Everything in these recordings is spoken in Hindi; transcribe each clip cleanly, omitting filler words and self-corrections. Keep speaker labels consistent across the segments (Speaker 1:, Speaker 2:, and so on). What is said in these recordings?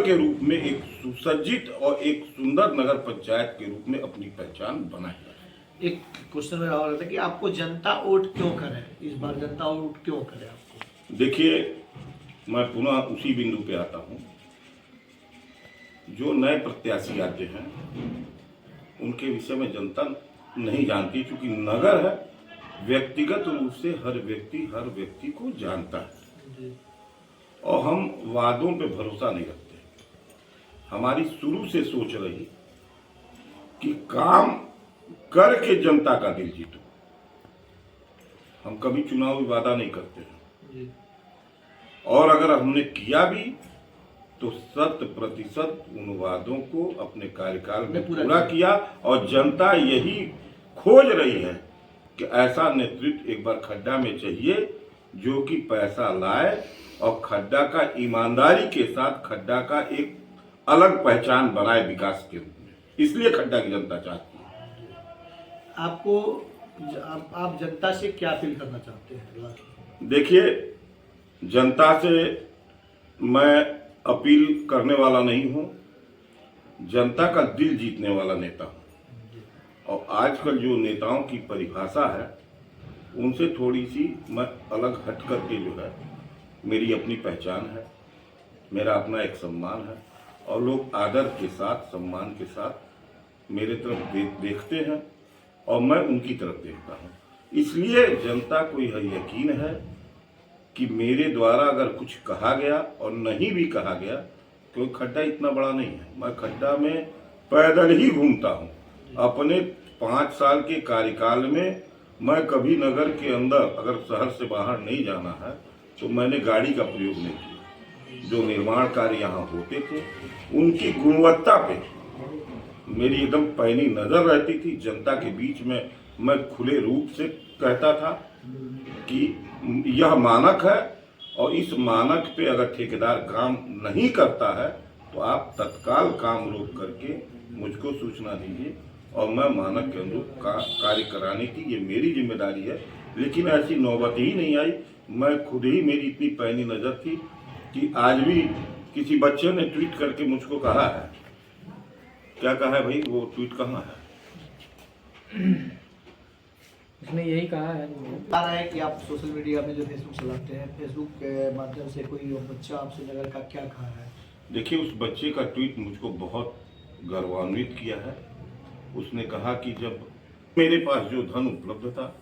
Speaker 1: के रूप में, एक सुसज्जित और एक सुंदर नगर पंचायत के रूप में अपनी पहचान बनाए।
Speaker 2: एक क्वेश्चन मेरा और था कि आपको जनता वोट क्यों करे, इस बार जनता वोट क्यों करे आपको?
Speaker 1: देखिए, मैं पुनः उसी बिंदु पे आता हूँ, जो नए प्रत्याशी आते हैं उनके विषय में जनता नहीं जानती, क्योंकि नगर है, व्यक्तिगत रूप से हर व्यक्ति को जानता है और हम वादों पे भरोसा नहीं रखते। हमारी शुरू से सोच रही कि काम करके जनता का दिल जीतो। हम कभी चुनावी वादा नहीं करते हैं, और अगर हमने किया भी तो 100% उन वादों को अपने कार्यकाल में पूरा किया। और जनता यही खोज रही है कि ऐसा नेतृत्व एक बार खड्डा में चाहिए, जो कि पैसा लाए और खड्डा का ईमानदारी के साथ खड्डा का एक अलग पहचान बनाए विकास के रूप में। इसलिए खड्डा की जनता चाहती है।
Speaker 2: आपको आप जनता से क्या अपील करना चाहते हैं?
Speaker 1: देखिए, जनता से मैं अपील करने वाला नहीं हूं, जनता का दिल जीतने वाला नेता हूं। और आजकल जो नेताओं की परिभाषा है उनसे थोड़ी सी मैं अलग हट करके, जो है, मेरी अपनी पहचान है, मेरा अपना एक सम्मान है, और लोग आदर के साथ, सम्मान के साथ मेरे तरफ देखते हैं और मैं उनकी तरफ देखता हूं। इसलिए जनता को यह यकीन है कि मेरे द्वारा अगर कुछ कहा गया और नहीं भी कहा गया, क्योंकि खड्डा इतना बड़ा नहीं है, मैं खड्डा में पैदल ही घूमता हूं। अपने 5 साल के कार्यकाल में मैं कभी नगर के अंदर, अगर शहर से बाहर नहीं जाना है, तो मैंने गाड़ी का प्रयोग नहीं किया। जो निर्माण कार्य यहाँ होते थे उनकी गुणवत्ता पे मेरी एकदम पैनी नजर रहती थी। जनता के बीच में मैं खुले रूप से कहता था कि यह मानक है, और इस मानक पे अगर ठेकेदार काम नहीं करता है तो आप तत्काल काम रोक करके मुझको सूचना दीजिए, और मैं मानक के अनुरूप कार्य कराने की ये मेरी जिम्मेदारी है। लेकिन ऐसी नौबत ही नहीं आई। मैं खुद ही, मेरी इतनी पैनी नजर थी कि आज भी किसी बच्चे ने ट्वीट करके मुझको कहा है, क्या कहा है भाई, वो ट्वीट कहाँ है?
Speaker 3: उसने यही कहा है
Speaker 2: कि आप सोशल मीडिया में जो फेसबुक चलाते हैं, फेसबुक के माध्यम से कोई बच्चा आपसे नगर का क्या कहा है?
Speaker 1: देखिए, उस बच्चे का ट्वीट मुझको बहुत गौरवान्वित किया है। उसने कहा कि जब मेरे पास जो धन उपलब्ध था,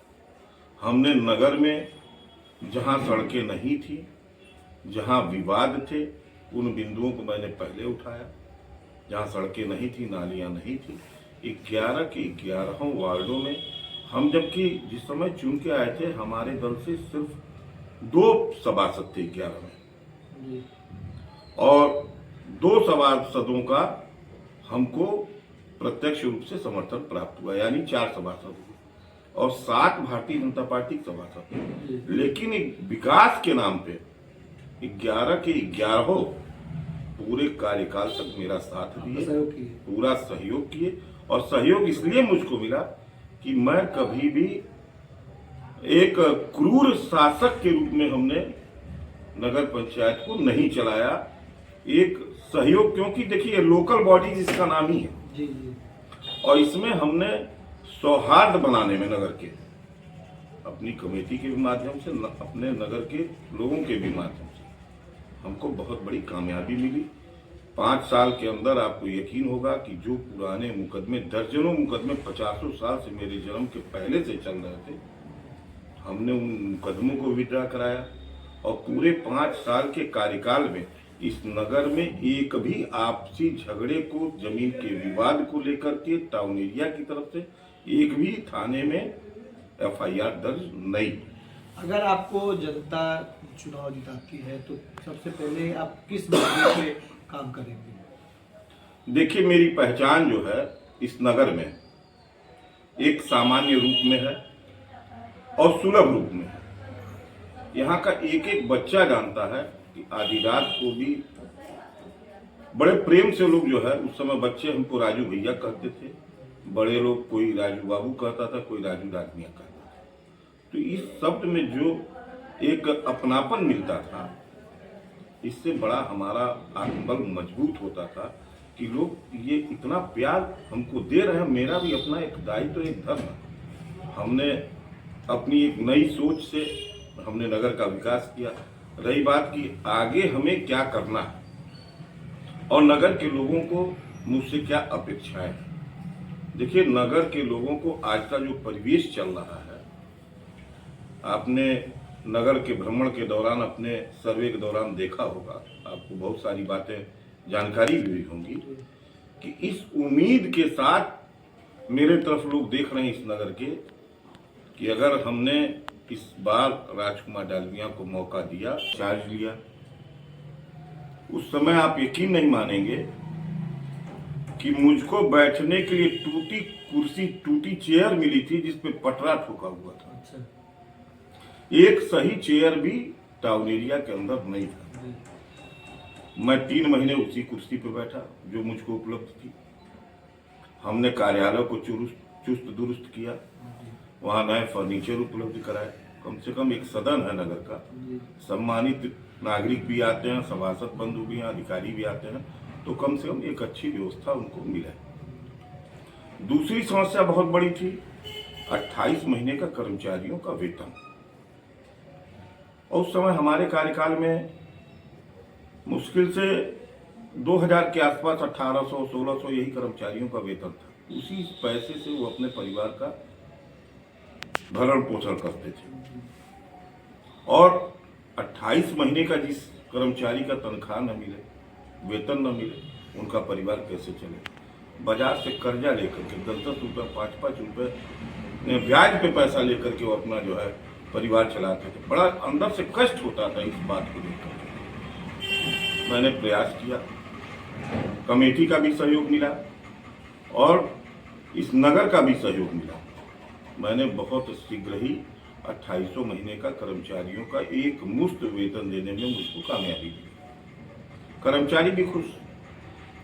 Speaker 1: हमने नगर में जहां सड़कें नहीं थी, जहां विवाद थे, उन बिंदुओं को मैंने पहले उठाया। जहां सड़कें नहीं थी, नालियां नहीं थी, 11 के 11 वार्डों में हम, जबकि जिस समय चुन के आए थे, हमारे दल से सिर्फ 2 सभासद थे 11 में, और 2 सभासदों का हमको प्रत्यक्ष रूप से समर्थन प्राप्त हुआ, यानी 4 सभासद और 7 भारतीय जनता पार्टी के सभासद। लेकिन एक विकास के नाम पे 11 के 11 पूरे कार्यकाल तक मेरा साथ दिए, पूरा सहयोग किए। और सहयोग इसलिए मुझको मिला कि मैं कभी भी एक क्रूर शासक के रूप में हमने नगर पंचायत को नहीं चलाया। एक सहयोग, क्योंकि देखिए, लोकल बॉडी जिसका नाम ही है, और इसमें हमने सौहार्द बनाने में नगर के, अपनी कमेटी के भी माध्यम से, अपने नगर के लोगों के भी माध्यम से हमको बहुत बड़ी कामयाबी मिली। 5 साल के अंदर आपको यकीन होगा कि जो पुराने मुकदमे, दर्जनों मुकदमे 50 साल से, मेरे जन्म के पहले से चल रहे थे, हमने उन मुकदमों को विड्रा कराया। और पूरे 5 साल के कार्यकाल में इस नगर में एक भी आपसी झगड़े को, जमीन के विवाद को लेकर के टाउन एरिया की तरफ से एक भी थाने में FIR दर्ज नहीं।
Speaker 2: अगर आपको जनता चुनाव जिताती है तो सबसे पहले आप किस मुद्दे पे काम करेंगे?
Speaker 1: देखिए, मेरी पहचान जो है इस नगर में एक सामान्य रूप में है और सुलभ रूप में है। यहाँ का एक एक बच्चा जानता है कि आधी रात को भी बड़े प्रेम से लोग, जो है, उस समय बच्चे हमको राजू भैया कहते थे, बड़े लोग कोई राजू बाबू कहता था, कोई राजू राजमिया कहता था। तो इस शब्द में जो एक अपनापन मिलता था, इससे बड़ा हमारा आत्मबल मजबूत होता था कि लोग ये इतना प्यार हमको दे रहे हैं। मेरा भी अपना एक दायित्व, एक धर्म है। हमने अपनी एक नई सोच से हमने नगर का विकास किया। रही बात कि आगे हमें क्या करना है और नगर के लोगों को मुझसे क्या अपेक्षाएं हैं। देखिए, नगर के लोगों को आज का जो परिवेश चल रहा है, आपने नगर के भ्रमण के दौरान, अपने सर्वे के दौरान देखा होगा, आपको बहुत सारी बातें जानकारी भी हुई होंगी कि इस उम्मीद के साथ मेरे तरफ लोग देख रहे हैं इस नगर के कि अगर हमने इस बार राजकुमार डालमिया को मौका दिया, चार्ज लिया, उस समय आप यकीन नहीं मानेंगे कि मुझको बैठने के लिए टूटी कुर्सी, टूटी चेयर मिली थी जिस पे पटरा ठोका हुआ था।
Speaker 2: अच्छा।
Speaker 1: एक सही चेयर भी टाउन एरिया के अंदर नहीं था। मैं 3 महीने उसी कुर्सी पे बैठा जो मुझको उपलब्ध थी। हमने कार्यालय को चुस्त दुरुस्त किया, वहाँ नए फर्नीचर उपलब्ध कराए। कम से कम एक सदन है नगर का, सम्मानित नागरिक भी आते हैं, सभासद बंधु भी हैं, अधिकारी भी आते हैं, तो कम से कम एक अच्छी व्यवस्था उनको मिले। दूसरी समस्या बहुत बड़ी थी, 28 महीने का कर्मचारियों का वेतन। और उस समय हमारे कार्यकाल में मुश्किल से 2000 के आसपास 1800-1600 यही कर्मचारियों का वेतन था। उसी पैसे से वो अपने परिवार का भरण पोषण करते थे। और 28 महीने का जिस कर्मचारी का तनख्वाह न मिले, वेतन न मिले, उनका परिवार कैसे चले। बाजार से कर्जा लेकर के 10-10 रुपये, 5-5 रुपये ब्याज पे पैसा लेकर के वो अपना जो है परिवार चलाते थे। बड़ा अंदर से कष्ट होता था इस बात को लेकर। मैंने प्रयास किया, कमेटी का भी सहयोग मिला और इस नगर का भी सहयोग मिला। मैंने बहुत शीघ्र ही 2800 महीने का कर्मचारियों का एक मुश्त वेतन देने में मुझको कामयाबी मिली। कर्मचारी भी खुश।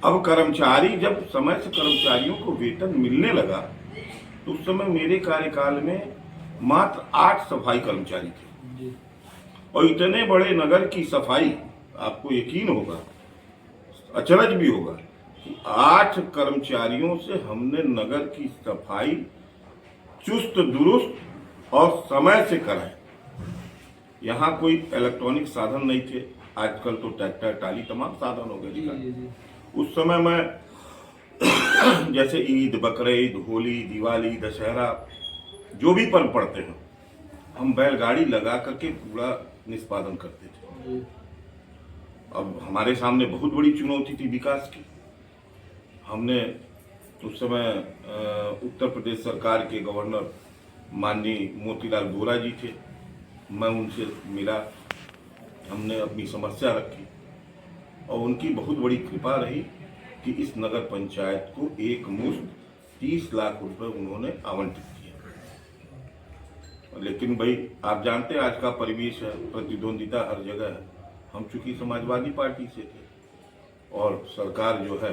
Speaker 1: अब कर्मचारी, जब समय से कर्मचारियों को वेतन मिलने लगा तो उस समय मेरे कार्यकाल में मात्र 8 सफाई कर्मचारी थे। और इतने बड़े नगर की सफाई, आपको यकीन होगा, अचरज भी होगा कि 8 कर्मचारियों से हमने नगर की सफाई चुस्त दुरुस्त और समय से कराए। यहाँ कोई इलेक्ट्रॉनिक साधन नहीं थे, आजकल तो ट्रैक्टर, टाली, तमाम साधन हो गए। उस समय मैं जैसे ईद, बकरीद, होली, दिवाली, दशहरा, जो भी पर्व पड़ते हैं, हम बैलगाड़ी लगा करके पूरा निष्पादन करते थे। अब हमारे सामने बहुत बड़ी चुनौती थी विकास की। हमने उस समय उत्तर प्रदेश सरकार के गवर्नर माननीय मोतीलाल वोरा जी थे, मैं उनसे मिला, हमने अपनी समस्या रखी और उनकी बहुत बड़ी कृपा रही कि इस नगर पंचायत को एक मुश्त 30 लाख रुपए उन्होंने आवंटित किया। लेकिन भाई, आप जानते हैं आज का परिवेश है, प्रतिद्वंदिता हर जगह है। हम चूंकि समाजवादी पार्टी से थे और सरकार जो है